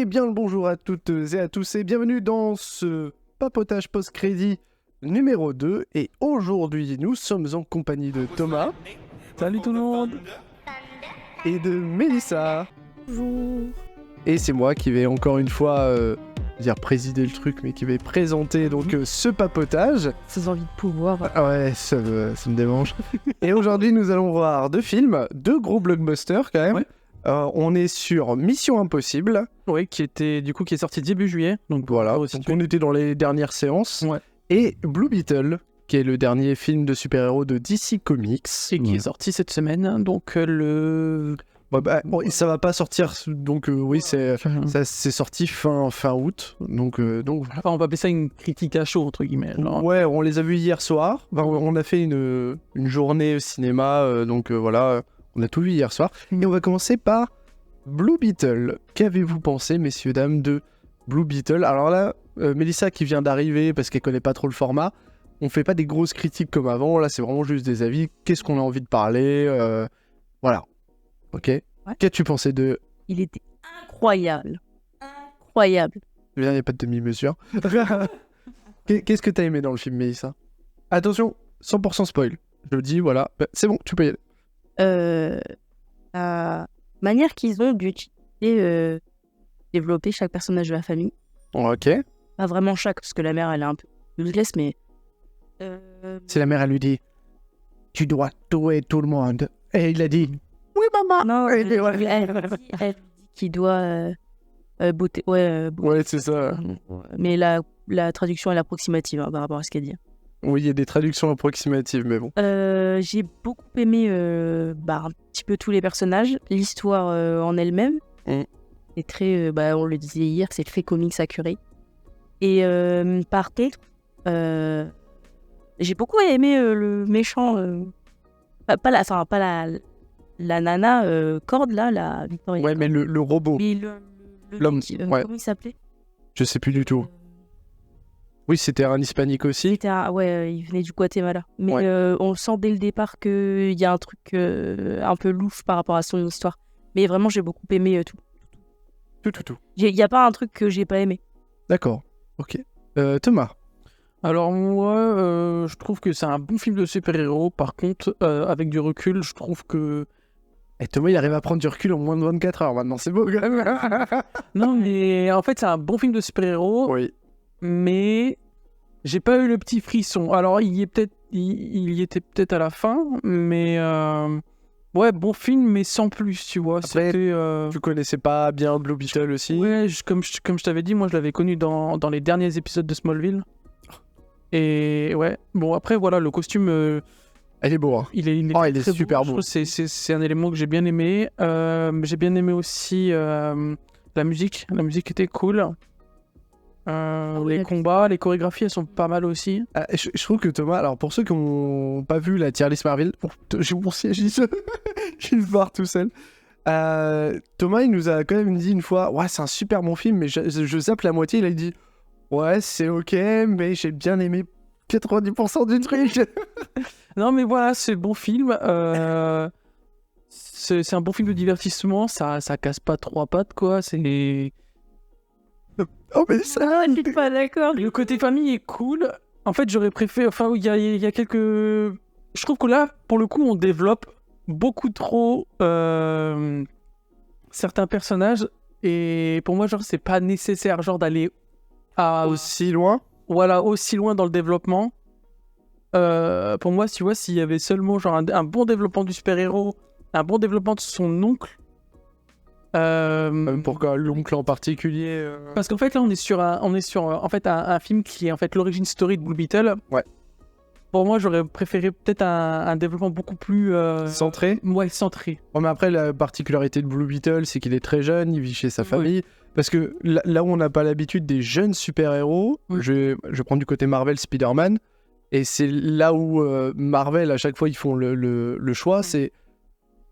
Et bien le bonjour à toutes et à tous et bienvenue dans ce papotage post-crédit numéro 2. Et aujourd'hui, nous sommes en compagnie de Thomas. Salut tout le monde. Et de Mélissa. Bonjour. Et c'est moi qui vais encore une fois présider le truc, mais qui vais présenter donc ce papotage. Ces envies de pouvoir. Ah ouais, ça me démange. Et aujourd'hui, nous allons voir deux films, deux gros blockbusters quand même. Ouais. On est sur Mission Impossible. Oui, qui est sorti début juillet. Donc Voilà, aussi donc on était dans les dernières séances. Ouais. Et Blue Beetle, qui est le dernier film de super-héros de DC Comics. Et qui est sorti cette semaine. Donc Ça va pas sortir, donc oui, c'est sorti fin août. Donc voilà. Enfin, on va appeler ça une critique à chaud, entre guillemets. Genre. Ouais, on les a vus hier soir. Enfin, on a fait une journée au cinéma, voilà, on a tout vu hier soir. Et on va commencer par Blue Beetle. Qu'avez-vous pensé, messieurs, dames, de Blue Beetle? Alors là, Mélissa qui vient d'arriver parce qu'elle connaît pas trop le format, on fait pas des grosses critiques comme avant, là c'est vraiment juste des avis. Qu'est-ce qu'on a envie de parler Voilà. Ok. Ouais. Qu'as-tu pensé de... Il était incroyable. Incroyable. Il n'y a pas de demi-mesure. Qu'est-ce que t'as aimé dans le film, Mélissa? Attention, 100% spoil. Je le dis, voilà. C'est bon, tu peux y aller. La manière qu'ils ont d'utiliser, développer chaque personnage de la famille. Ok. Pas vraiment chaque, parce que la mère, elle est un peu useless, mais... C'est la mère, elle lui dit « Tu dois tuer tout le monde. » Et il a dit « Oui, maman. » Non, elle dit qu'il doit... beauté... Ouais, c'est ça. Mais la traduction, elle est approximative par rapport à ce qu'elle dit. Oui, il y a des traductions approximatives, mais bon. J'ai beaucoup aimé un petit peu tous les personnages, l'histoire en elle-même. C'est très, on le disait hier, c'est très comics accuré. Et par contre, j'ai beaucoup aimé le méchant, pas la nana Cord là, la Victoria. Ouais, mais le robot. Mais l'homme, ouais. Comment il s'appelait? Je sais plus du tout. Oui, c'était un hispanique aussi. Il venait du Guatemala. Mais ouais. On sent dès le départ qu'il y a un truc un peu louche par rapport à son histoire. Mais vraiment, j'ai beaucoup aimé tout. Tout. Il n'y a pas un truc que j'ai pas aimé. D'accord, ok. Thomas? Alors moi, je trouve que c'est un bon film de super-héros. Par contre, avec du recul, je trouve que... Et Thomas, il arrive à prendre du recul en moins de 24 heures maintenant, c'est beau quand même. Non, mais en fait, c'est un bon film de super-héros. Oui. Mais j'ai pas eu le petit frisson. Alors, il y était peut-être à la fin, mais ouais, bon film, mais sans plus, tu vois. Après, tu connaissais pas bien Blue Beetle aussi? Ouais, comme je t'avais dit, moi, je l'avais connu dans les derniers épisodes de Smallville. Et ouais, bon, après, voilà, le costume... Elle est beau, hein. Il est très super beau. C'est un élément que j'ai bien aimé. J'ai bien aimé aussi la musique. La musique était cool. Les combats, les chorégraphies, elles sont pas mal aussi. Je trouve que Thomas, alors pour ceux qui n'ont pas vu la tier list Marvel, j'ai mon siège ici, je vais voir tout seul. Thomas, il nous a quand même dit une fois, ouais, c'est un super bon film, mais je zappe la moitié, il a dit, ouais, c'est ok, mais j'ai bien aimé 90% du truc. Non, mais voilà, c'est un bon film. C'est un bon film de divertissement, ça casse pas trois pattes, quoi. C'est... Oh, mais ça... je suis pas d'accord. Le côté famille est cool. En fait, j'aurais préféré... Enfin, il y a quelques... Je trouve que là, pour le coup, on développe beaucoup trop certains personnages. Et pour moi, genre, c'est pas nécessaire, genre, d'aller aussi loin. Voilà, aussi loin dans le développement. Pour moi, tu vois, s'il y avait seulement, genre, un bon développement du super-héros, un bon développement de son oncle... Pourquoi l'oncle en particulier Parce qu'en fait là on est sur un film qui est en fait l'origin story de Blue Beetle. Ouais. Pour moi j'aurais préféré peut-être un développement beaucoup plus centré. Ouais, centré. Bon, mais après la particularité de Blue Beetle, c'est qu'il est très jeune, il vit chez sa famille. Parce que là où on n'a pas l'habitude des jeunes super-héros, je prends du côté Marvel, Spider-Man, et c'est là où Marvel à chaque fois ils font le choix, c'est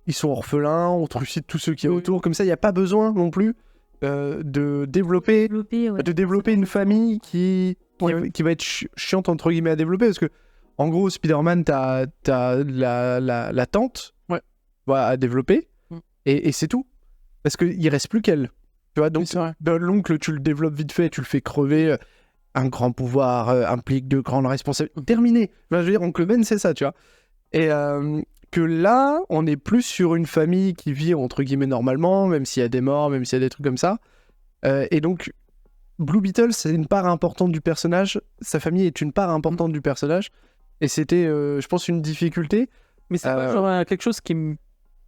ils sont orphelins, on trucide tous ceux qui y a autour, comme ça il n'y a pas besoin non plus de développer une famille qui va être chiante entre guillemets à développer, parce que en gros Spider-Man t'as la tante à développer et c'est tout, parce qu'il reste plus qu'elle. Tu vois, donc Oui, c'est vrai. l'oncle, tu le développes vite fait, tu le fais crever. Un grand pouvoir implique de grandes responsabilités. Terminé. Enfin, je veux dire, oncle Ben, c'est ça, tu vois. Et que là, on est plus sur une famille qui vit entre guillemets normalement, même s'il y a des morts, même s'il y a des trucs comme ça. Et donc, Blue Beetle, c'est une part importante du personnage. Sa famille est une part importante du personnage. Et c'était, je pense, une difficulté. Mais c'est pas genre quelque chose qui me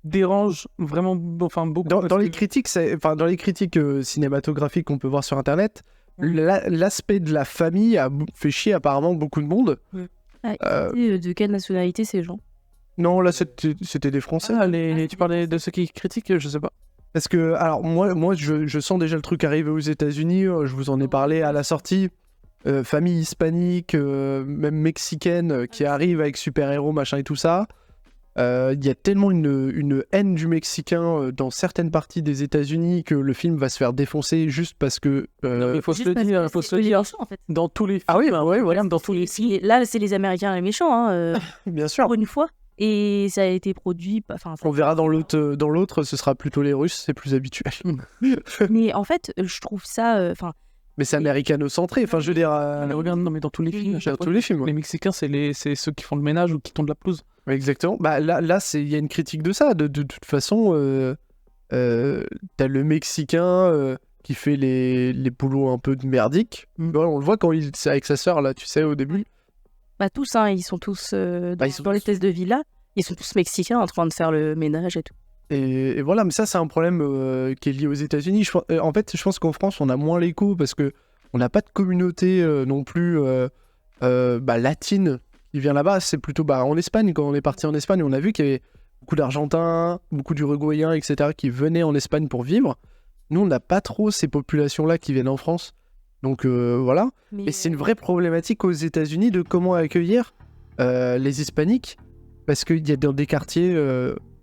dérange vraiment beaucoup. Dans les critiques, dans les critiques cinématographiques qu'on peut voir sur Internet, l'aspect de la famille a fait chier apparemment beaucoup de monde. De quelle nationalité ces gens? Non, là, c'était des Français. Tu parlais de ceux qui critiquent, je sais pas. Parce que, alors, moi je sens déjà le truc arriver aux États-Unis. Je vous en ai parlé à la sortie. Famille hispanique, même mexicaine, qui arrive avec super-héros, machin et tout ça. Il y a tellement une haine du Mexicain dans certaines parties des États-Unis que le film va se faire défoncer juste parce que. Il faut se le dire, en fait. Dans tous les films. Ah oui, bah ouais, voilà. Dans tous les films. Là, c'est les Américains les méchants, hein, Bien sûr. pour une fois. Et ça a été produit. On verra dans l'autre, ce sera plutôt les Russes, c'est plus habituel. Mais en fait, je trouve ça. Mais c'est américano-centré, enfin je veux dire. Mais regarde, non, mais dans tous les films, Dans tous les films. Ouais. les Mexicains, c'est ceux qui font le ménage ou qui tondent la pelouse. Exactement. Bah là, il y a une critique de ça. De toute façon, t'as le Mexicain qui fait les boulots un peu de merdique. Voilà, on le voit quand c'est avec sa sœur là, tu sais, au début. Bah tous, hein, ils sont tous dans les tests de villa. Ils sont tous mexicains en train de faire le ménage et tout. Et voilà, mais ça c'est un problème qui est lié aux États-Unis. En fait, je pense qu'en France, on a moins l'écho parce que on n'a pas de communauté non plus latine qui vient là-bas. C'est plutôt en Espagne. Quand on est parti en Espagne, on a vu qu'il y avait beaucoup d'Argentins, beaucoup d'Uruguayens, etc. qui venaient en Espagne pour vivre. Nous, on n'a pas trop ces populations-là qui viennent en France. Donc voilà. Mais c'est une vraie problématique aux États-Unis de comment accueillir les hispaniques. Parce qu'il y a dans des quartiers,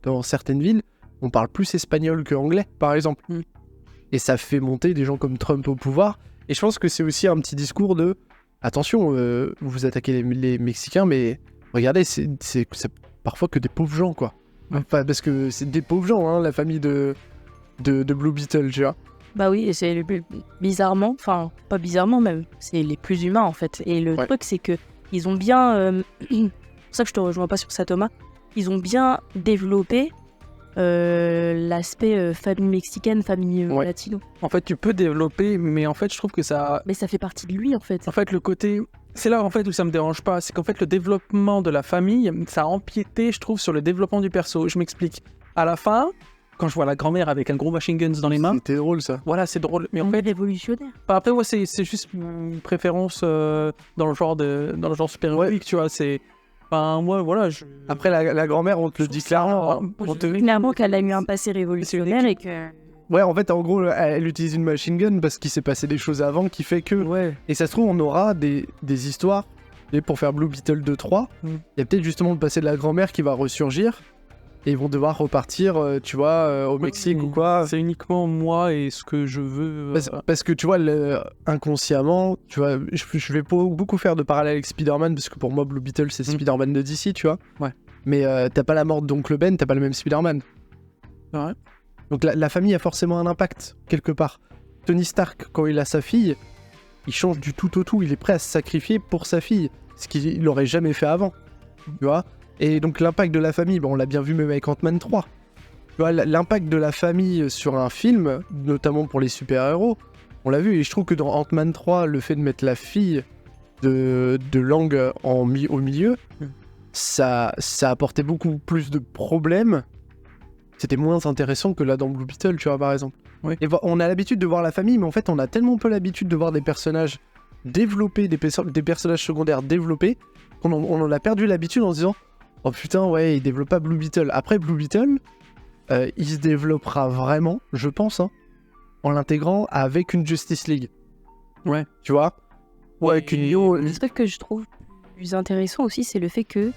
dans certaines villes, on parle plus espagnol que anglais, par exemple. Et ça fait monter des gens comme Trump au pouvoir. Et je pense que c'est aussi un petit discours de attention, vous attaquez les Mexicains, mais regardez, c'est parfois que des pauvres gens, quoi. Enfin, parce que c'est des pauvres gens, hein, la famille de Blue Beetle, tu vois. Bah oui, et c'est bizarrement, enfin, pas bizarrement même, c'est les plus humains en fait. Et le truc, c'est que ils ont bien. C'est pour ça que je te rejoins pas sur ça, Thomas. Ils ont bien développé l'aspect famille mexicaine, famille latino. En fait, tu peux développer, mais en fait, je trouve que ça. Mais ça fait partie de lui en fait. En fait, le côté. C'est là en fait où ça me dérange pas, c'est qu'en fait le développement de la famille, ça a empiété, je trouve, sur le développement du perso. Je m'explique. À la fin, quand je vois la grand-mère avec un gros machine guns dans les mains, c'était drôle ça. Voilà, c'est drôle. Mais en fait, révolutionnaire. Après, ouais, c'est juste une préférence dans le genre super-héroïque, tu vois. C'est. Enfin, moi, voilà. Après, la grand-mère, on te le dit clairement. Clairement qu'elle a eu un passé révolutionnaire et que. Ouais, en fait, en gros, elle utilise une machine gun parce qu'il s'est passé des choses avant qui fait que. Ouais. Et ça se trouve, on aura des histoires. Et pour faire Blue Beetle 2-3, il y a peut-être justement le passé de la grand-mère qui va ressurgir. Et ils vont devoir repartir, tu vois, au Mexique ou quoi. C'est uniquement moi et ce que je veux. Parce que tu vois, inconsciemment, tu vois, je vais beaucoup faire de parallèles avec Spider-Man, parce que pour moi, Blue Beetle, c'est Spider-Man de DC, tu vois. Ouais. Mais t'as pas la mort d'Oncle Ben, t'as pas le même Spider-Man. Ouais. Donc la famille a forcément un impact, quelque part. Tony Stark, quand il a sa fille, il change du tout au tout. Il est prêt à se sacrifier pour sa fille, ce qu'il n'aurait jamais fait avant. Tu vois. Et donc l'impact de la famille, on l'a bien vu même avec Ant-Man 3. Tu vois, l'impact de la famille sur un film, notamment pour les super-héros, on l'a vu. Et je trouve que dans Ant-Man 3, le fait de mettre la fille de Lang au milieu, ça apportait beaucoup plus de problèmes. C'était moins intéressant que là dans Blue Beetle, tu vois, par exemple. Oui. Et on a l'habitude de voir la famille, mais en fait, on a tellement peu l'habitude de voir des personnages développés, des personnages secondaires développés, qu'on en a perdu l'habitude en se disant « Oh putain, ouais, il développe pas Blue Beetle. » Après, Blue Beetle, il se développera vraiment, je pense, hein, en l'intégrant avec une Justice League. Ouais. Tu vois. Ouais, avec une Yo. Le truc que je trouve plus intéressant aussi, c'est le fait que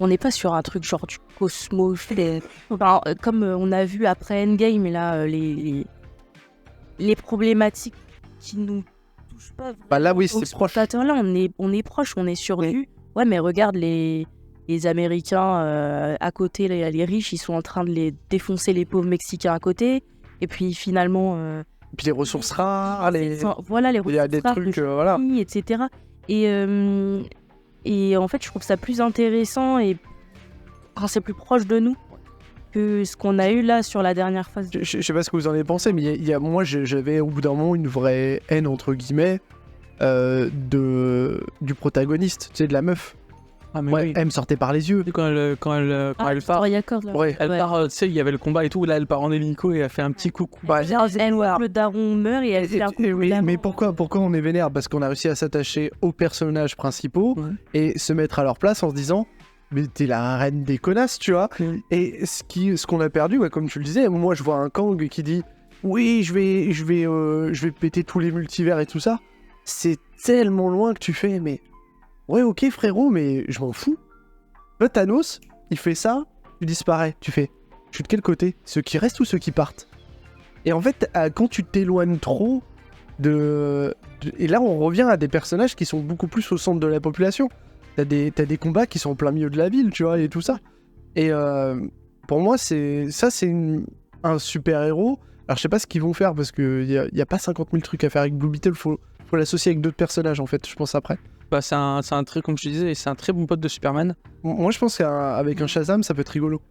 on n'est pas sur un truc genre du cosmos, enfin, comme on a vu après Endgame, là, les problématiques qui nous touchent pas vraiment. Bah là, oui, c'est proche. Là, on est proche, on est sur du. Ouais, mais regarde les Américains à côté, les riches, ils sont en train de les défoncer les pauvres Mexicains à côté. Et puis finalement, Puis les ressources rares, voilà, les il y a ressources des rares trucs, que je voilà. finis, etc. Et en fait, je trouve ça plus intéressant et c'est plus proche de nous que ce qu'on a eu là sur la dernière phase. Je sais pas ce que vous en avez pensé, mais moi j'avais au bout d'un moment une vraie haine entre guillemets du protagoniste, tu sais, de la meuf. Ah, mais Ouais, oui. elle me sortait par les yeux. Quand elle part, Story Accord, là. Ouais. elle part, tu sais, il y avait le combat et tout, là elle part en hélico et elle fait un petit coucou. Ouais. Le daron meurt et elle fait un coup de Oui, la mais mort. pourquoi on est vénère? Parce qu'on a réussi à s'attacher aux personnages principaux Ouais. et se mettre à leur place en se disant mais t'es la reine des connasses, tu vois. Et ce qu'on a perdu, ouais, comme tu le disais, moi je vois un Kang qui dit oui, je vais péter tous les multivers et tout ça. C'est tellement loin que tu fais, mais ouais, ok frérot, mais je m'en fous. Là, Thanos, il fait ça, tu disparais. Tu fais, je suis de quel côté? Ceux qui restent ou ceux qui partent? Et en fait, quand tu t'éloignes trop et là, on revient à des personnages qui sont beaucoup plus au centre de la population. T'as des combats qui sont en plein milieu de la ville, tu vois, et tout ça. Et pour moi, c'est un super-héros. Alors, je sais pas ce qu'ils vont faire, parce qu'il y a pas 50 000 trucs à faire avec Blue Beetle. Faut l'associer avec d'autres personnages, en fait, je pense, après. Bah, c'est un très, comme je te disais, c'est un très bon pote de Superman. Moi, je pense qu'avec un Shazam, ça peut être rigolo.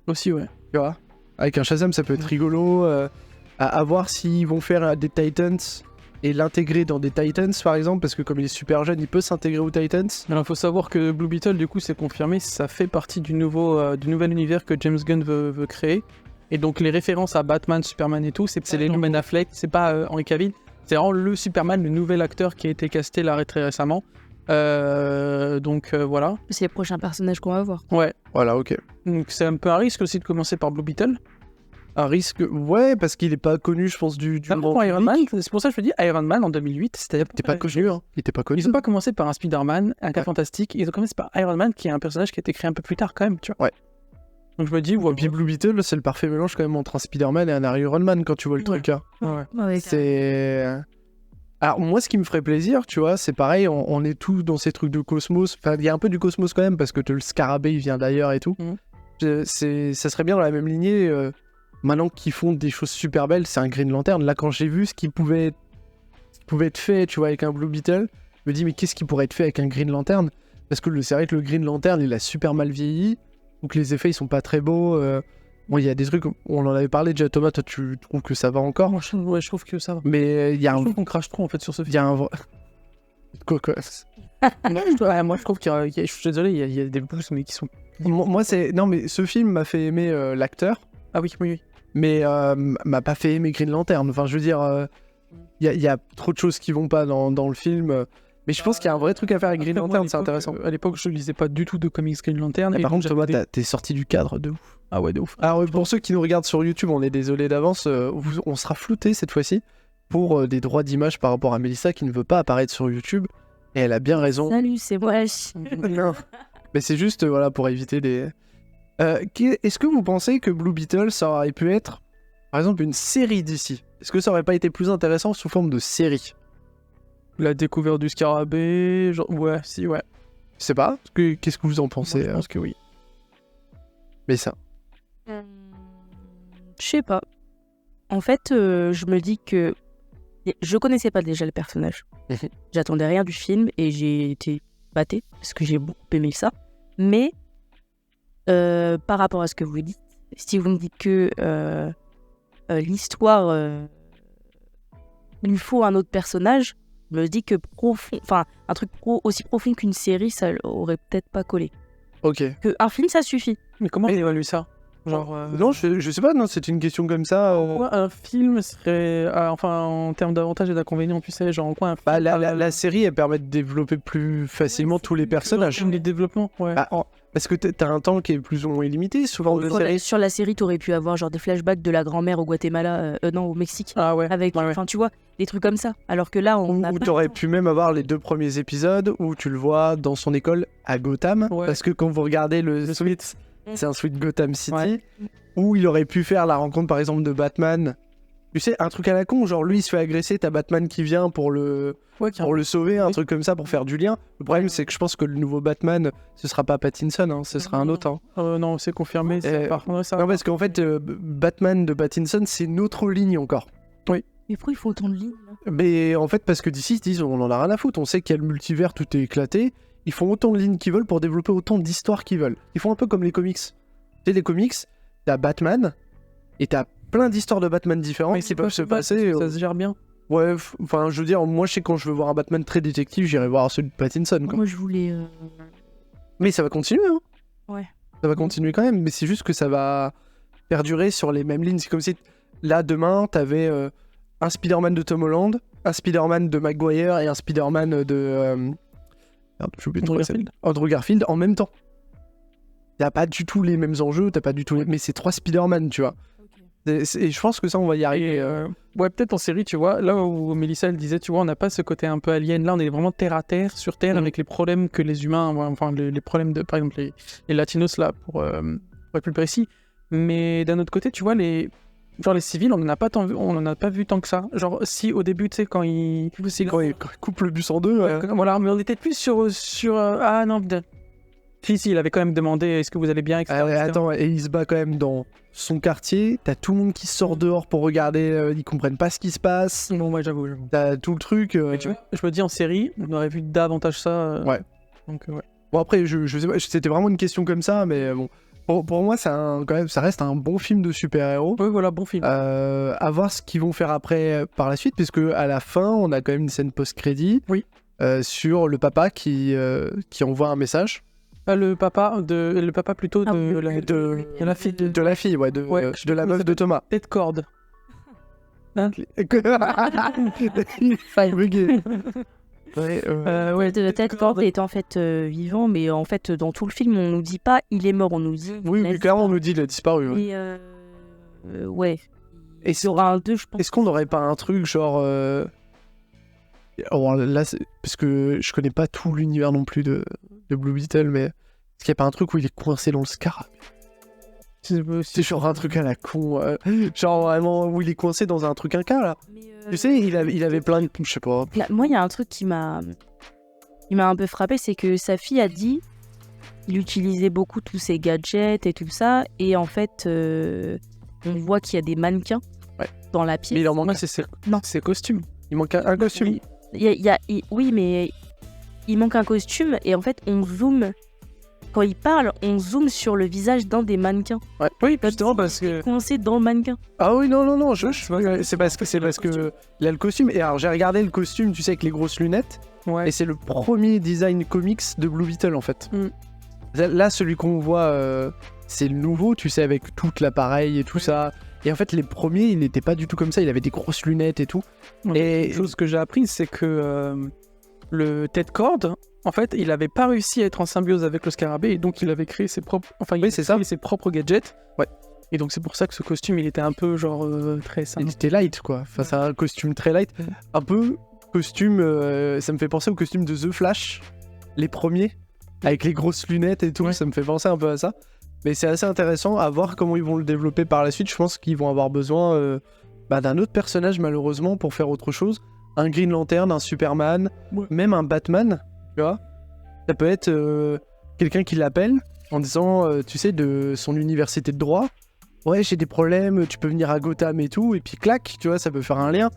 Aussi, ouais. Tu vois, avec un Shazam, ça peut être rigolo. À voir s'ils vont faire des Titans et l'intégrer dans des Titans, par exemple, parce que comme il est super jeune, il peut s'intégrer aux Titans. Alors, il faut savoir que Blue Beetle, du coup, c'est confirmé, ça fait partie du nouvel univers que James Gunn veut créer. Et donc, les références à Batman, Superman et tout, c'est les Ben Affleck, c'est pas Henry Cavill. C'est vraiment le Superman, le nouvel acteur qui a été casté là très récemment. Donc voilà. C'est les prochains personnages qu'on va voir. Ouais. Voilà, ok. Donc c'est un peu un risque aussi de commencer par Blue Beetle. Un risque, ouais, parce qu'il est pas connu, je pense, du Même pour Iron Man, c'est pour ça que je te dis Iron Man en 2008, c'était Il était pas connu, hein. Il était pas connu. Ils ont pas commencé par un Spider-Man, un cas fantastique, ils ont commencé par Iron Man qui est un personnage qui a été créé un peu plus tard quand même, tu vois. Ouais. Donc je me dis, Et puis Blue Beetle, c'est le parfait mélange quand même entre un Spider-Man et un Iron Man quand tu vois le truc, hein. Ouais. C'est... Alors moi, ce qui me ferait plaisir, tu vois, c'est pareil, on est tous dans ces trucs de cosmos. Enfin, il y a un peu du cosmos quand même, parce que le scarabée, il vient d'ailleurs et tout. Ça serait bien dans la même lignée, maintenant qu'ils font des choses super belles, c'est un Green Lantern. Là, quand j'ai vu ce qui pouvait être fait, tu vois, avec un Blue Beetle, je me dis, mais qu'est-ce qui pourrait être fait avec un Green Lantern? Parce que c'est vrai que le Green Lantern, il a super mal vieilli, donc les effets, ils sont pas très beaux. Bon, il y a des trucs, on en avait parlé déjà, Thomas, toi tu trouves que ça va encore? Moi, je trouve que ça va. Mais il y a Je un... trouve qu'on crache trop en fait sur ce film. Il y a un vrai... Quoi Moi je trouve je suis désolé, il y a des boosts mais qui sont... Moi, c'est... Non, mais ce film m'a fait aimer l'acteur, Ah oui, oui. mais m'a pas fait aimer Green Lantern. Enfin, je veux dire, il y a trop de choses qui vont pas dans le film. Mais je pense qu'il y a un vrai truc à faire avec Green Après, moi, Lantern, c'est intéressant. À l'époque, je lisais pas du tout de comics Green Lantern. Et par donc, contre, Thomas, j'avais t'es sorti du cadre de ouf. Ah ouais, de ouf. Alors, pour ceux qui nous regardent sur YouTube, on est désolé d'avance, on sera flouté cette fois-ci pour des droits d'image par rapport à Mélissa qui ne veut pas apparaître sur YouTube. Et elle a bien raison. Salut, c'est moi. Non. Mais c'est juste voilà, pour éviter des... Est-ce que vous pensez que Blue Beetle, ça aurait pu être, par exemple, une série d'ici? Est-ce que ça aurait pas été plus intéressant sous forme de série? La découverte du scarabée, genre... Ouais, si, ouais. Je sais pas. Qu'est-ce que vous en pensez? Moi, je pense que oui. Mais ça. Je sais pas. En fait, je me dis que je connaissais pas déjà le personnage. J'attendais rien du film et j'ai été battée parce que j'ai beaucoup aimé ça. Mais par rapport à ce que vous dites, si vous me dites que l'histoire lui faut un autre personnage, je me dis que un truc aussi profond qu'une série, ça aurait peut-être pas collé. Ok. Que un film, ça suffit. Mais comment on évalue ça? Genre, Non, je sais pas, non, c'est une question comme ça. Pourquoi un film serait... enfin, en termes d'avantages et d'inconvénients, tu sais, genre en quoi un film... Bah, la série, elle permet de développer plus facilement tous les personnages. Les développements, ouais. Bah, parce que t'as un temps qui est plus ou moins illimité, souvent de séries. Sur la série, t'aurais pu avoir genre des flashbacks de la grand-mère au Guatemala, non, au Mexique. Ah ouais. Avec, ouais. enfin, tu vois, des trucs comme ça. Alors que là, on a Ou pas t'aurais le temps. pu même avoir les 2 premiers épisodes où tu le vois dans son école à Gotham. Ouais. Parce que quand vous regardez le suite, c'est un suite Gotham City. Ouais. Où il aurait pu faire la rencontre par exemple de Batman Tu sais, un truc à la con, genre lui il se fait agresser, t'as Batman qui vient pour le sauver, un truc comme ça, pour faire du lien. Le problème, c'est que je pense que le nouveau Batman, ce sera pas Pattinson, hein, ce sera un autre. Hein. Non, c'est confirmé. Par contre, ça... Non, parce qu'en fait, Batman de Pattinson, c'est une autre ligne encore. Mais pourquoi il faut autant de lignes là Mais en fait, parce que d'ici, ils disent, on en a rien à foutre. On sait qu'il y a le multivers, tout est éclaté. Ils font autant de lignes qu'ils veulent pour développer autant d'histoires qu'ils veulent. Ils font un peu comme les comics. Tu sais, les comics, t'as Batman, et t'as plein d'histoires de Batman différentes qui peuvent se passer. Ça se gère bien. Ouais, enfin, je veux dire, moi, je sais quand je veux voir un Batman très détective, j'irai voir celui de Pattinson. Quoi. Moi, je voulais. Mais ça va continuer, hein. Ouais. Ça va continuer quand même, mais c'est juste que ça va perdurer sur les mêmes lignes. C'est comme si, là, demain, t'avais un Spider-Man de Tom Holland, un Spider-Man de Maguire et un Spider-Man de... Merde, j'ai oublié Andrew Garfield en même temps. T'as pas du tout les mêmes enjeux, t'as pas du tout les... Mais c'est 3 Spider-Man, tu vois. Et je pense que ça, on va y arriver. Ouais, peut-être en série, tu vois, là où Mélissa, elle disait, tu vois, on n'a pas ce côté un peu alien. Là, on est vraiment terre à terre, sur Terre, avec les problèmes que les humains, enfin, les problèmes de, par exemple, les latinos, là, pour être plus précis. Mais d'un autre côté, tu vois, les civils, on n'en a pas vu tant que ça. Genre, si au début, tu sais, quand ils coupent le bus en deux. Voilà, mais on était plus sur ah non, si, il avait quand même demandé est-ce que vous allez bien, etc. Ah ouais, attends, et il se bat quand même dans son quartier, t'as tout le monde qui sort dehors pour regarder, ils comprennent pas ce qui se passe. Non, ouais, j'avoue. T'as tout le truc. Mais tu vois, je me dis en série, on aurait vu davantage ça. Ouais. Donc, ouais. Bon, après, je sais pas, c'était vraiment une question comme ça, mais bon. Pour moi, quand même, ça reste un bon film de super-héros. Oui, voilà, bon film. À voir ce qu'ils vont faire après, par la suite, puisque à la fin, on a quand même une scène post-crédit sur le papa qui envoie un message. Le papa plutôt de la fille. De la fille, ouais, de la meuf de Thomas. Tête corde. Hein Tête corde est en fait vivant, mais en fait, dans tout le film, on nous dit pas il est mort, on nous dit. Oui, mais clairement, on nous dit il a disparu. Ouais. Et ouais. Et il y aura un 2, je pense. Est-ce qu'on n'aurait pas un truc genre. Alors là, parce que je connais pas tout l'univers non plus de Blue Beetle, mais est-ce qu'il n'y a pas un truc où il est coincé dans le scarab? C'est genre un truc à la con, genre vraiment où il est coincé dans un truc inca là. Tu sais, il avait plein de... Je sais pas. Moi, il y a un truc qui m'a un peu frappé, c'est que sa fille a dit il utilisait beaucoup tous ses gadgets et tout ça, et en fait, on voit qu'il y a des mannequins dans la pièce. Mais il en manque ses costumes. Il manque un costume. Oui, mais il manque un costume, et en fait, on zoome... Quand il parle, on zoome sur le visage d'un des mannequins. Ouais. Oui, justement parce que... coincé dans le mannequin. Ah oui, non, c'est parce que il a le costume. Et alors, j'ai regardé le costume, tu sais, avec les grosses lunettes. Ouais. Et c'est le premier design comics de Blue Beetle, en fait. Là, celui qu'on voit, c'est le nouveau, tu sais, avec tout l'appareil et tout ça. Et en fait, les premiers, il n'était pas du tout comme ça. Il avait des grosses lunettes et tout. Et chose que j'ai appris, c'est que le Ted Kord, en fait, il avait pas réussi à être en symbiose avec le scarabée, et donc il avait créé ses propres, ses propres gadgets. Ouais. Et donc c'est pour ça que ce costume, il était un peu genre très simple. Il était light, quoi. Enfin, c'est un costume très light. Un peu costume, ça me fait penser au costume de The Flash, les premiers, avec les grosses lunettes et tout. Ouais. Ça me fait penser un peu à ça. Mais c'est assez intéressant à voir comment ils vont le développer par la suite. Je pense qu'ils vont avoir besoin d'un autre personnage, malheureusement, pour faire autre chose. Un Green Lantern, un Superman, même un Batman, tu vois. Ça peut être quelqu'un qui l'appelle en disant, tu sais, de son université de droit, ouais, j'ai des problèmes, tu peux venir à Gotham et tout, et puis clac, tu vois, ça peut faire un lien.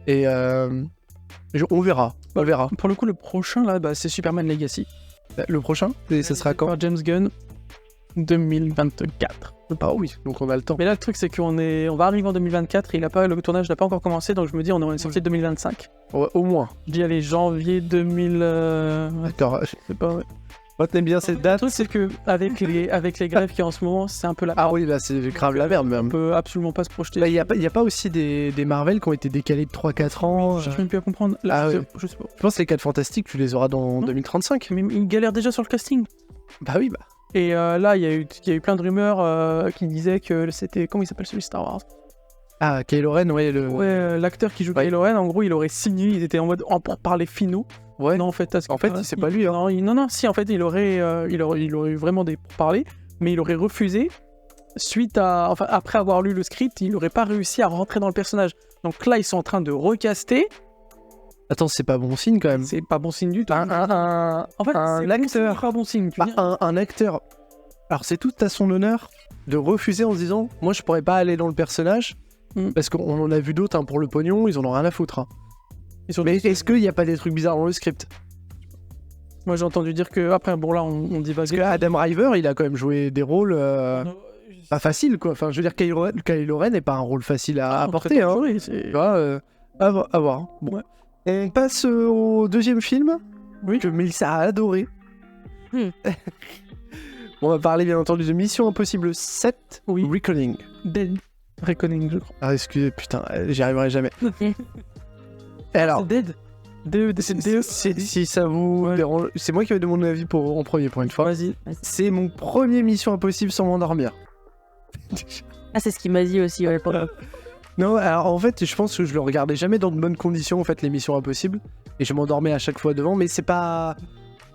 Et on verra. Pour le coup, le prochain, là, c'est Superman Legacy. Le prochain, ça sera quand? Par James Gunn, 2024. Ah oui, donc on a le temps. Mais là, le truc, c'est qu'on va arriver en 2024 et le tournage n'a pas encore commencé, donc je me dis, on aura une sortie de 2025. Ouais, au moins. Je dis, allez, janvier 2000... D'accord, je sais pas, ouais. Retenez bien cette date. Le truc, c'est que avec les grèves qu'il y a en ce moment, c'est un peu la... Ah oui, là, c'est grave la merde, même. On peut absolument pas se projeter. Il y a pas aussi des Marvel qui ont été décalés de 3-4 ans Je même plus à comprendre. Là, je sais pas. Je pense que les 4 Fantastiques, tu les auras dans 2035. Mais ils galèrent déjà sur le casting. Bah oui, bah. Et là, il y a eu plein de rumeurs qui disaient que c'était... Comment il s'appelle celui de Star Wars? Ah, Kylo Ren, ouais. L'acteur qui joue Kylo Ren, en gros, il aurait signé, ils étaient en mode pour parler finaux. Ouais. Non, en fait, c'est pas lui. Hein. Non, si, en fait, il aurait eu vraiment des pourparlers, mais il aurait refusé après avoir lu le script, il n'aurait pas réussi à rentrer dans le personnage. Donc là, ils sont en train de recaster. Attends, c'est pas bon signe quand même. C'est pas bon signe du tout. En fait, un acteur, pas bon signe. Un acteur. Alors, c'est tout à son honneur de refuser en se disant, moi, je pourrais pas aller dans le personnage parce qu'on en a vu d'autres pour le pognon, ils en ont rien à foutre. Mais est-ce qu'il n'y a pas des trucs bizarres dans le script? Moi, j'ai entendu dire que après, bon là, on divague. Parce que Adam Driver, il a quand même joué des rôles pas faciles, quoi. Enfin, je veux dire, Kylo Ren n'est pas un rôle facile à apporter. Hein. Tu vois, à voir. Bon. Ouais. On passe au deuxième film que Mélissa a adoré. On va parler bien entendu de Mission Impossible 7, Reckoning. Dead Reckoning, je crois. Ah, excusez, putain, j'y arriverai jamais. Alors, c'est Dead. Si ça vous dérange, c'est moi qui vais demander mon avis en premier pour une fois. Vas-y. C'est mon premier Mission Impossible sans m'endormir. Ah, c'est ce qu'il m'a dit aussi, ouais. Non, alors en fait, je pense que je le regardais jamais dans de bonnes conditions, en fait, les Missions Impossibles. Et je m'endormais à chaque fois devant, mais c'est pas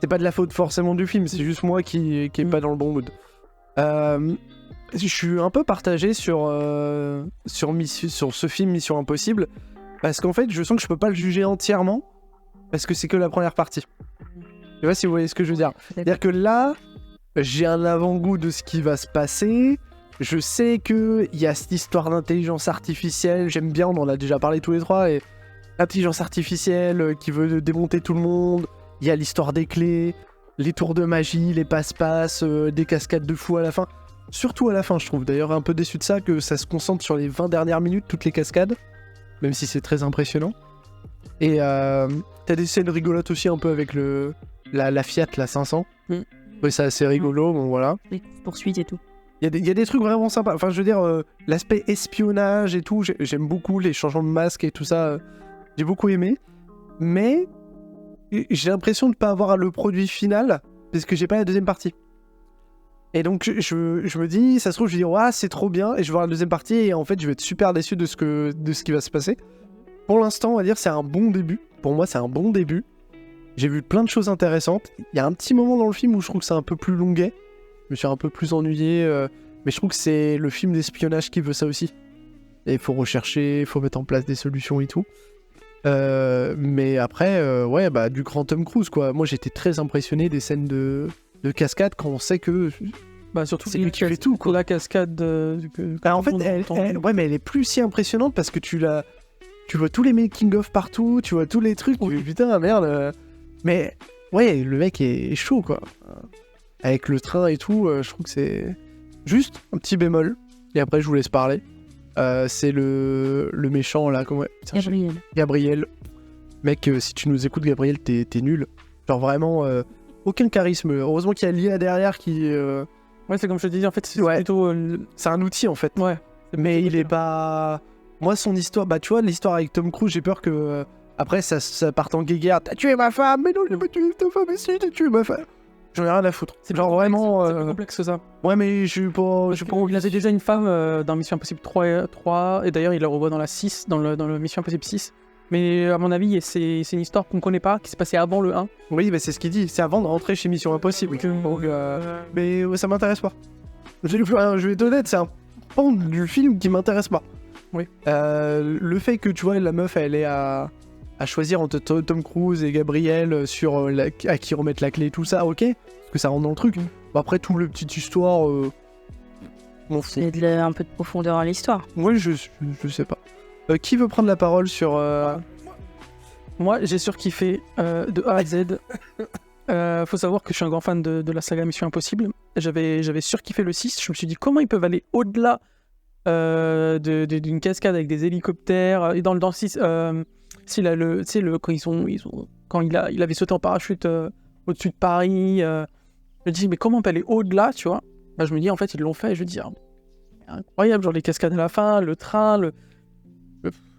de la faute forcément du film, c'est juste moi qui est pas dans le bon mood. Je suis un peu partagé sur ce film Mission Impossible, parce qu'en fait, je sens que je peux pas le juger entièrement, parce que c'est que la première partie. Je sais pas si vous voyez ce que je veux dire. C'est-à-dire que là, j'ai un avant-goût de ce qui va se passer. Je sais qu'il y a cette histoire d'intelligence artificielle, j'aime bien, on en a déjà parlé tous les trois, et l'intelligence artificielle qui veut démonter tout le monde, il y a l'histoire des clés, les tours de magie, les passe-passe, des cascades de fou à la fin. Surtout à la fin, je trouve. D'ailleurs, un peu déçu de ça, que ça se concentre sur les 20 dernières minutes, toutes les cascades, même si c'est très impressionnant. Et t'as des scènes rigolotes aussi, un peu avec la Fiat, la 500. Oui, c'est assez rigolo, bon voilà. Les poursuites et tout. Il y a des trucs vraiment sympas. Enfin, je veux dire, l'aspect espionnage et tout, j'aime beaucoup les changements de masque et tout ça. J'ai beaucoup aimé. Mais j'ai l'impression de ne pas avoir le produit final parce que j'ai pas la deuxième partie. Et donc, je me dis, ça se trouve, je vais dire, ouais, c'est trop bien. Et je vais voir la deuxième partie et en fait, je vais être super déçu de ce qui va se passer. Pour l'instant, on va dire, c'est un bon début. Pour moi, c'est un bon début. J'ai vu plein de choses intéressantes. Il y a un petit moment dans le film où je trouve que c'est un peu plus longuet. Je me suis un peu plus ennuyé, mais je trouve que c'est le film d'espionnage qui veut ça aussi. Et il faut rechercher, il faut mettre en place des solutions et tout. Mais après, ouais, bah, du grand Tom Cruise, quoi. Moi, j'étais très impressionné des scènes de cascade quand on sait que surtout c'est lui qui fait tout, quoi. La cascade... en fait, ouais, mais elle est plus si impressionnante parce que tu vois tous les making-of partout, tu vois tous les trucs, putain, merde. Mais ouais, le mec est chaud, quoi. Avec le train et tout, je trouve que c'est juste un petit bémol. Et après, je vous laisse parler. C'est le méchant, là. Comment... Gabriel. Mec, si tu nous écoutes, Gabriel, t'es nul. Genre vraiment, aucun charisme. Heureusement qu'il y a Lia derrière qui... Ouais, c'est comme je te disais, en fait, c'est plutôt... C'est un outil, en fait. Ouais. Mais il est pas... Moi, son histoire... Bah, tu vois, l'histoire avec Tom Cruise, j'ai peur que... Après, ça parte en guéguerre. T'as tué ma femme! Mais non, j'ai pas tué ta femme, mais si, t'as tué ma femme! J'en ai rien à foutre. C'est genre vraiment... C'est plus complexe que ça. Ouais, mais je suis pas... Il avait déjà une femme dans Mission Impossible 3, et d'ailleurs, il la revoit dans la 6, dans le Mission Impossible 6. Mais à mon avis, c'est une histoire qu'on connaît pas, qui s'est passée avant le 1. Oui, mais c'est ce qu'il dit. C'est avant de rentrer chez Mission Impossible. Donc, mais ça m'intéresse pas. Je vais être honnête, c'est un pan du film qui m'intéresse pas. Oui. Le fait que, tu vois, la meuf, elle est à choisir entre Tom Cruise et Gabriel sur à qui remettre la clé et tout ça, ok, parce que ça rentre dans le truc. Bon, après, tout le petite histoire, m'en fous. Il y a un peu de profondeur à l'histoire. Ouais, je sais pas. Qui veut prendre la parole sur... Moi, j'ai surkiffé de A à Z. Faut savoir que je suis un grand fan de la saga Mission Impossible. J'avais surkiffé le 6. Je me suis dit, comment ils peuvent aller au-delà d'une cascade avec des hélicoptères. Et dans le 6... quand il avait sauté en parachute au-dessus de Paris, je me dis mais comment on peut aller au-delà, tu vois. Bah, je me dis en fait ils l'ont fait, et je me dis incroyable, genre les cascades à la fin, le train,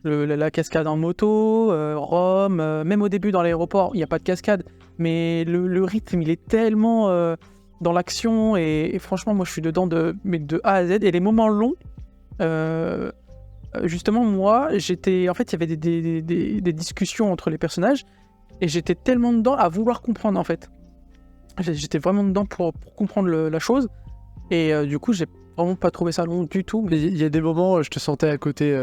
la cascade en moto, Rome, même au début dans l'aéroport il n'y a pas de cascade, mais le rythme il est tellement dans l'action et franchement moi je suis dedans de A à Z, et les moments longs justement, moi, en fait, il y avait des discussions entre les personnages, et j'étais tellement dedans à vouloir comprendre, en fait. J'étais vraiment dedans pour comprendre la chose, et du coup, j'ai vraiment pas trouvé ça long du tout. Mais il y a des moments, je te sentais à côté,